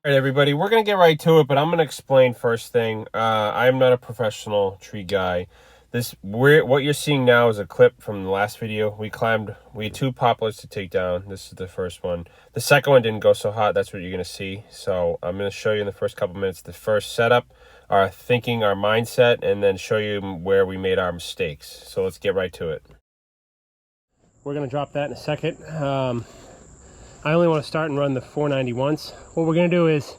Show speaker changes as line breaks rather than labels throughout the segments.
All right, everybody, we're going to get right to it, but I'm going to explain first thing. I am not a professional tree guy. What you're seeing now is a clip from the last video. We had 2 poplars to take down. This is the first one. The second one didn't go so hot. That's what you're going to see. So I'm going to show you in the first couple minutes the first setup, our thinking, our mindset, and then show you where we made our mistakes. So let's get right to it. We're going to drop that in a second. I only want to start and run the 490 once. What we're going to do is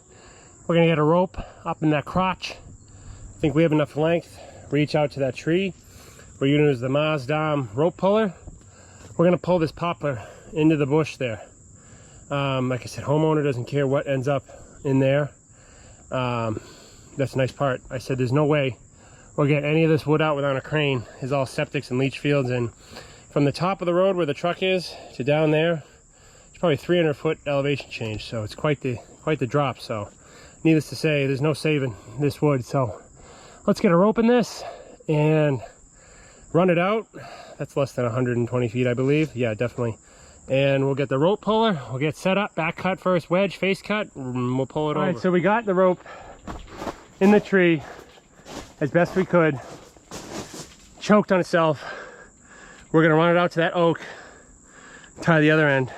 we're going to get a rope up in that crotch. I think we have enough length. Reach out to that tree. We're going to use the Mazdam rope puller. We're going to pull this poplar into the bush there. Like I said, homeowner doesn't care what ends up in there. That's a nice part. I said there's no way we'll get any of this wood out without a crane. It's all septics and leach fields, and from the top of the road where the truck is to down there, probably 300-foot elevation change, so it's quite the drop. So needless to say, there's no saving this wood. So let's get a rope in this and run it out. That's less than 120 feet, I believe. Yeah, definitely. And we'll get the rope puller, we'll get set up, back cut first, wedge, face cut, and we'll pull it over. All right, so we got the rope in the tree as best we could, choked on itself. We're gonna run it out to that oak, tie the other end.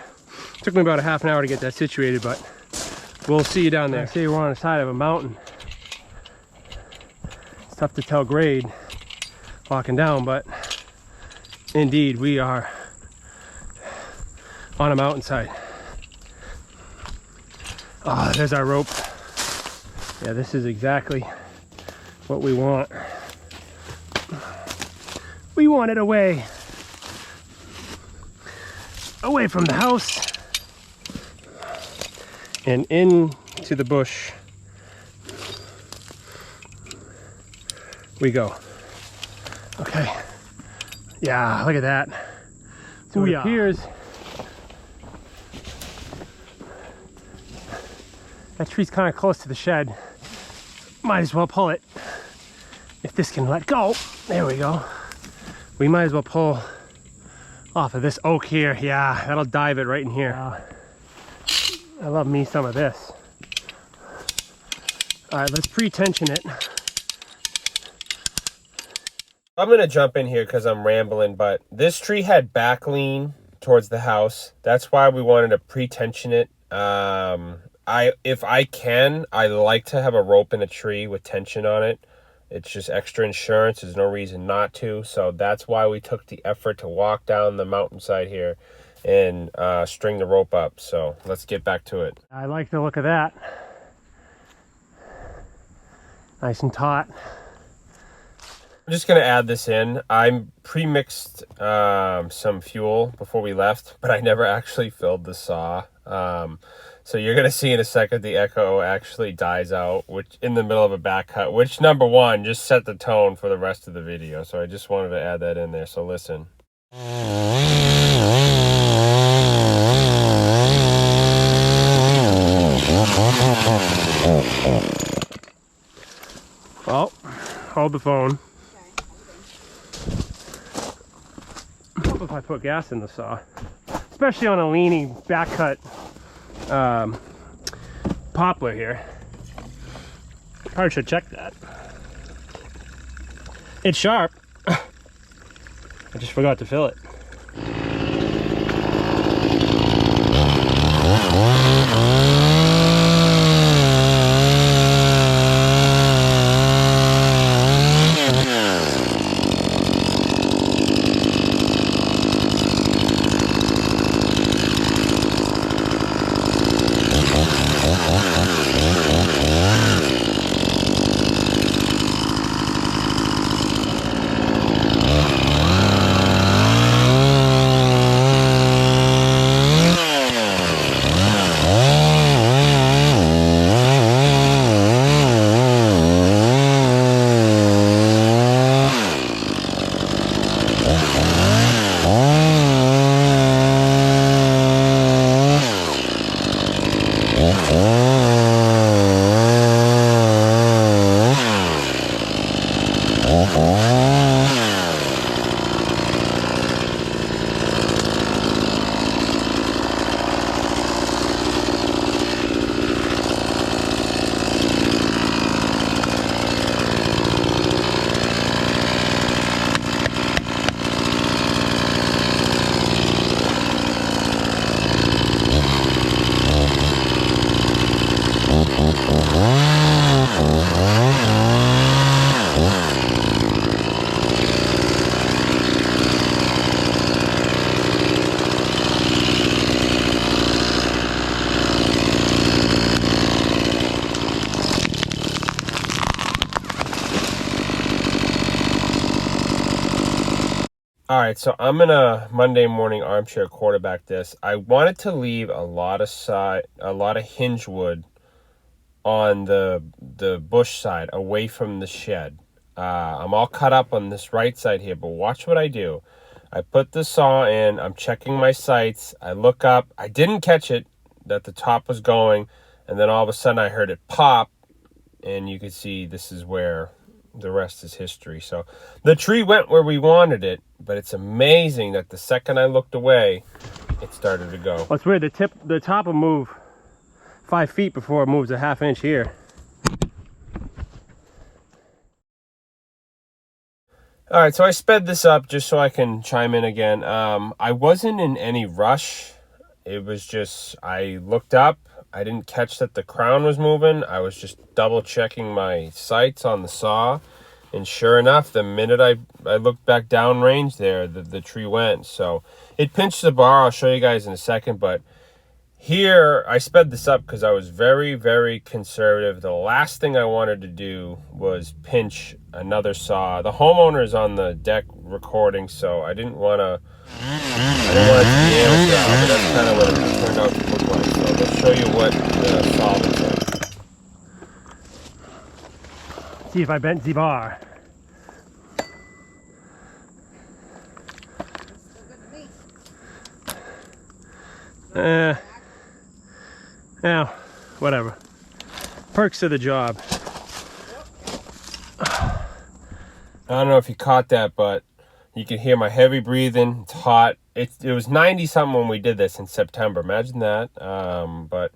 Took me about a half an hour to get that situated, but we'll see you down there. I see we're on the side of a mountain. It's tough to tell grade walking down, but indeed we are on a mountainside. Oh, there's our rope. Yeah, this is exactly what we want. We want it away from the house and into the bush we go. Okay, yeah, look at that. So it appears that tree's kind of close to the shed. Might as well pull it if this can let go. There we go. We might as well pull off of this oak here. Yeah, that'll dive it right in here. I love me some of this. All right, let's pre-tension it. I'm gonna jump in here because I'm rambling, but this tree had back lean towards the house. That's why we wanted to pre-tension it. If I can, I like to have a rope in a tree with tension on it. It's just extra insurance. There's no reason not to. So that's why we took the effort to walk down the mountainside here and string the rope up. So let's get back to it. I like the look of that. Nice and taut. I'm just gonna add this in. I pre-mixed some fuel before we left, but I never actually filled the saw. So you're gonna see in a second the echo actually dies out, which in the middle of a back cut, which number one just set the tone for the rest of the video. So I just wanted to add that in there. So listen. Well, hold the phone. What if I put gas in the saw? Especially on a leaning back cut poplar here. Probably should check that. It's sharp. I just forgot to fill it. All right, so I'm gonna Monday morning armchair quarterback this. I wanted to leave a lot of hinge wood on the bush side, away from the shed. I'm all cut up on this right side here, but watch what I do. I put the saw in. I'm checking my sights. I look up. I didn't catch it that the top was going, and then all of a sudden I heard it pop, and you can see this is where the rest is history. So the tree went where we wanted it, but it's amazing that the second I looked away, it started to go.
Well, it's weird. The top will move 5 feet before it moves a ½ inch here.
All right, so I sped this up just so I can chime in again. I wasn't in any rush. It was just, I looked up. I didn't catch that the crown was moving. I was just double checking my sights on the saw. And sure enough, the minute I looked back downrange there, the tree went. So it pinched the bar. I'll show you guys in a second. But here, I sped this up because I was very, very conservative. The last thing I wanted to do was pinch another saw. The homeowner is on the deck recording, so I didn't want to be amateur, but that's kind of what it turned out to look like. So let's show you what the saw looks like.
See if I bent the bar. Now, whatever. Perks of the job.
I don't know if you caught that, but you can hear my heavy breathing. It's hot. It was 90 something when we did this in September. Imagine that. But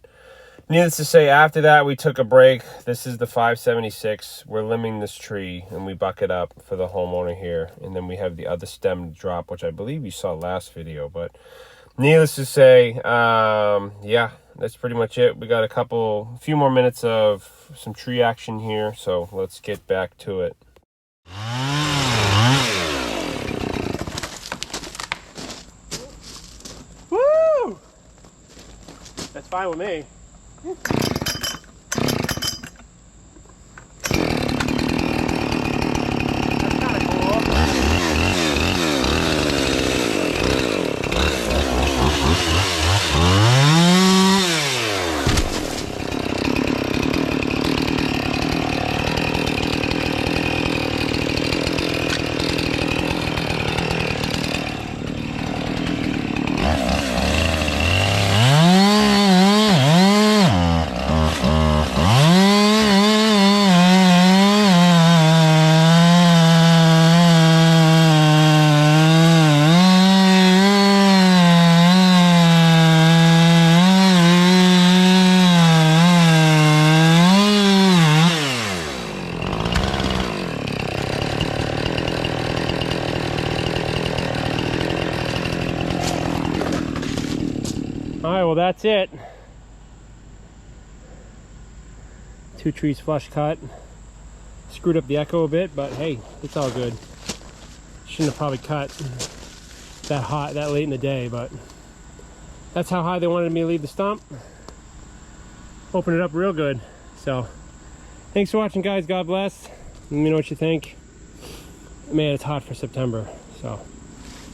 needless to say, after that we took a break. This is the 576. We're limbing this tree and we buck it up for the homeowner here. And then we have the other stem to drop, which I believe you saw last video. But needless to say, yeah, that's pretty much it. We got a few more minutes of some tree action here. So let's get back to it.
Woo! That's fine with me. Alright, well that's it. 2 trees flush cut. Screwed up the echo a bit, but hey, it's all good. Shouldn't have probably cut that late in the day, but that's how high they wanted me to leave the stump. Open it up real good. So thanks for watching, guys. God bless. Let me know what you think. Man, it's hot for September, so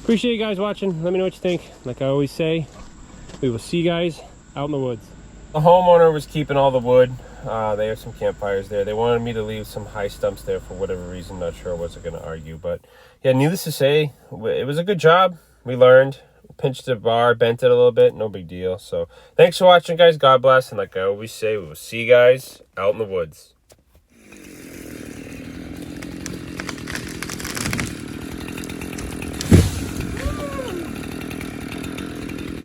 appreciate you guys watching. Let me know what you think. Like I always say, we will see you guys out in the woods.
The homeowner was keeping all the wood. They have some campfires there. They wanted me to leave some high stumps there for whatever reason. Not sure. I wasn't going to argue, but yeah, needless to say, it was a good job. We learned. Pinched the bar, bent it a little bit. No big deal. So thanks for watching, guys. God bless. And like I always say, we will see you guys out in the woods.